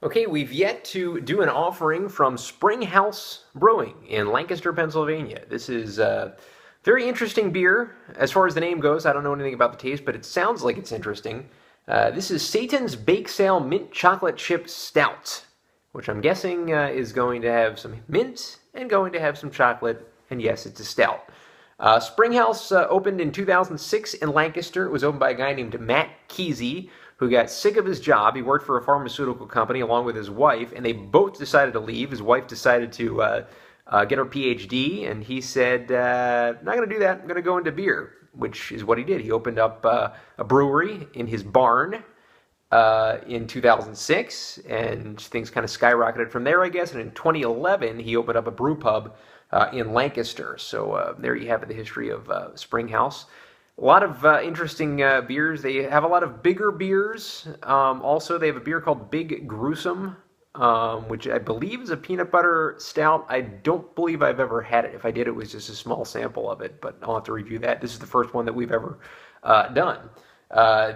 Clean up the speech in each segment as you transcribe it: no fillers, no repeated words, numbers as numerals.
Okay, we've yet to do an offering from Springhouse Brewing in Lancaster, Pennsylvania. This is a very interesting beer. As far as the name goes, I don't know anything about the taste, but it sounds like it's interesting. This is Satan's Bake Sale Mint Chocolate Chip Stout, which I'm guessing is going to have some mint and going to have some chocolate, and yes, it's a stout. Springhouse opened in 2006 in Lancaster. It was opened by a guy named Matt Kesey, who got sick of his job. He worked for a pharmaceutical company along with his wife, and they both decided to leave. His wife decided to get her PhD, and he said, not going to do that. I'm going to go into beer, which is what he did. He opened up a brewery in his barn in 2006, and things kind of skyrocketed from there, I guess. And in 2011, he opened up a brew pub in Lancaster. So there you have it, the history of Springhouse. A lot of interesting beers. They have a lot of bigger beers. Also, they have a beer called Big Gruesome, which I believe is a peanut butter stout. I don't believe I've ever had it. If I did, it was just a small sample of it, but I'll have to review that. This is the first one that we've ever done.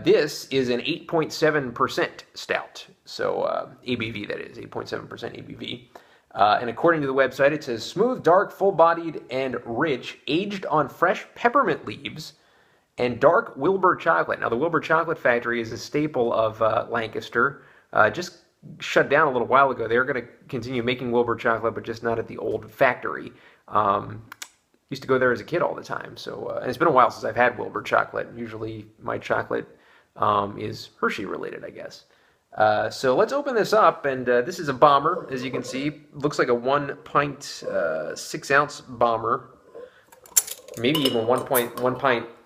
This is an 8.7% stout, so ABV, that is, 8.7% ABV. And according to the website, it says, smooth, dark, full-bodied, and rich, aged on fresh peppermint leaves, and dark Wilbur chocolate. Now, the Wilbur Chocolate Factory is a staple of Lancaster. Just shut down a little while ago. They're going to continue making Wilbur chocolate, but just not at the old factory. Used to go there as a kid all the time. So, and it's been a while since I've had Wilbur chocolate. Usually my chocolate is Hershey related, I guess. So let's open this up, and this is a bomber, as you can see. Looks like a 1 pint, 6 ounce bomber. Maybe even 1 pint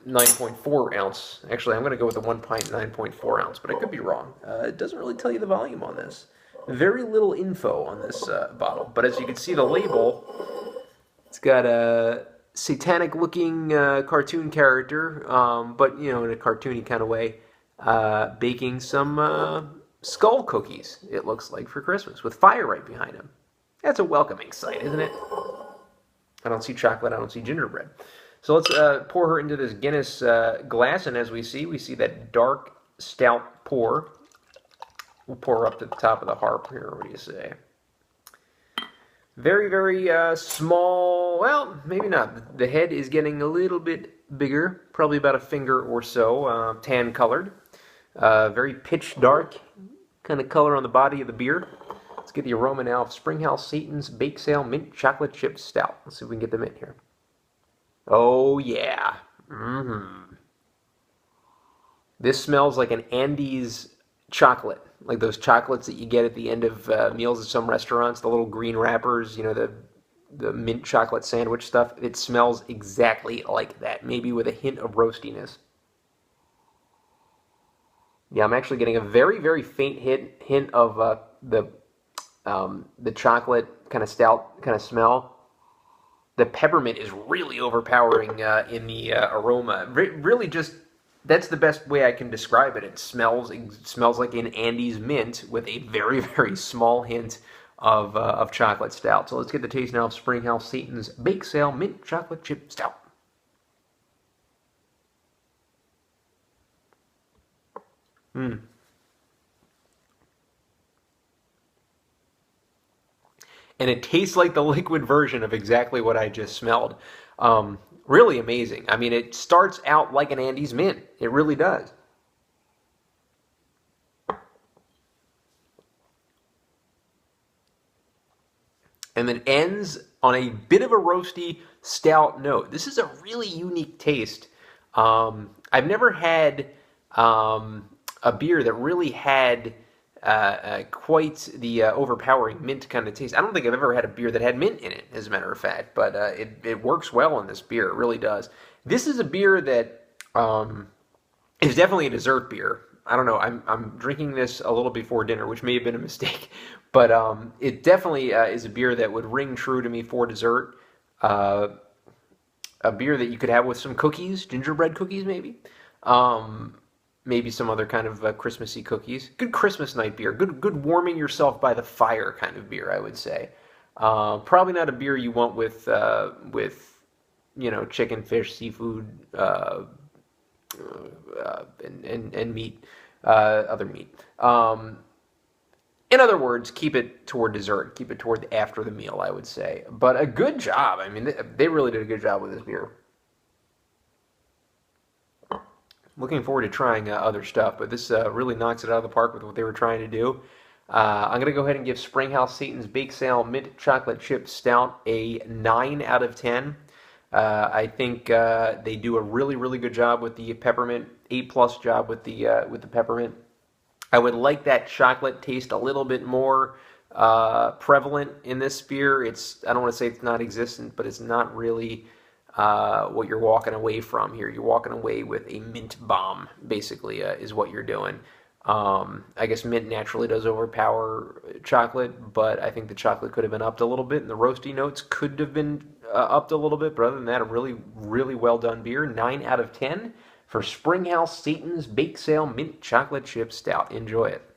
9.4 ounce. Actually, I'm going to go with the 1 pint 9.4 ounce, but I could be wrong. It doesn't really tell you the volume on this. Very little info on this bottle, but as you can see the label, it's got a satanic-looking cartoon character, but you know, in a cartoony kind of way, baking some skull cookies. It looks like for Christmas with fire right behind him. That's a welcoming sight, isn't it? I don't see chocolate. I don't see gingerbread. So let's pour her into this Guinness glass, and as we see that dark stout pour. We'll pour her up to the top of the harp here. What do you say? Very, very small. Well, maybe not. The head is getting a little bit bigger, probably about a finger or so, tan colored. Very pitch dark kind of color on the body of the beer. Let's get the aroma now of Springhouse Satan's Bake Sale Mint Chocolate Chip Stout. Let's see if we can get the mint here. Oh, yeah. This smells like an Andes chocolate, like those chocolates that you get at the end of meals at some restaurants, the little green wrappers, you know, the mint chocolate sandwich stuff. It smells exactly like that, maybe with a hint of roastiness. Yeah, I'm actually getting a very, very faint hint of the chocolate kind of stout kind of smell. The peppermint is really overpowering in the aroma. Really just, that's the best way I can describe it. It smells like an Andes mint with a very, very small hint of chocolate stout. So let's get the taste now of Springhouse Satan's Bake Sale Mint Chocolate Chip Stout. And it tastes like the liquid version of exactly what I just smelled. Really amazing. I mean, it starts out like an Andes mint. It really does. And then ends on a bit of a roasty, stout note. This is a really unique taste. I've never had a beer that really had quite the overpowering mint kind of taste. I don't think I've ever had a beer that had mint in it, as a matter of fact, but it works well in this beer. It really does. This is a beer that is definitely a dessert beer. I don't know. I'm drinking this a little before dinner, which may have been a mistake, but it definitely is a beer that would ring true to me for dessert. A beer that you could have with some cookies, gingerbread cookies, maybe. Maybe some other kind of Christmassy cookies. Good Christmas night beer. Good warming yourself by the fire kind of beer, I would say. Probably not a beer you want with you know, chicken, fish, seafood, and meat, other meat. In other words, keep it toward dessert. Keep it toward after the meal, I would say. But a good job. I mean, they really did a good job with this beer. Looking forward to trying other stuff, but this really knocks it out of the park with what they were trying to do. I'm going to go ahead and give Springhouse Satan's Bake Sale Mint Chocolate Chip Stout a 9 out of 10. I think they do a really, really good job with the peppermint, 8+ job with the peppermint. I would like that chocolate taste a little bit more prevalent in this beer. I don't want to say it's non-existent, but it's not really what you're walking away from here. You're walking away with a mint bomb, basically, is what you're doing. I guess mint naturally does overpower chocolate, but I think the chocolate could have been upped a little bit, and the roasty notes could have been upped a little bit, but other than that, a really, really well done beer. 9 out of 10 for Springhouse Satan's Bake Sale Mint Chocolate Chip Stout. Enjoy it.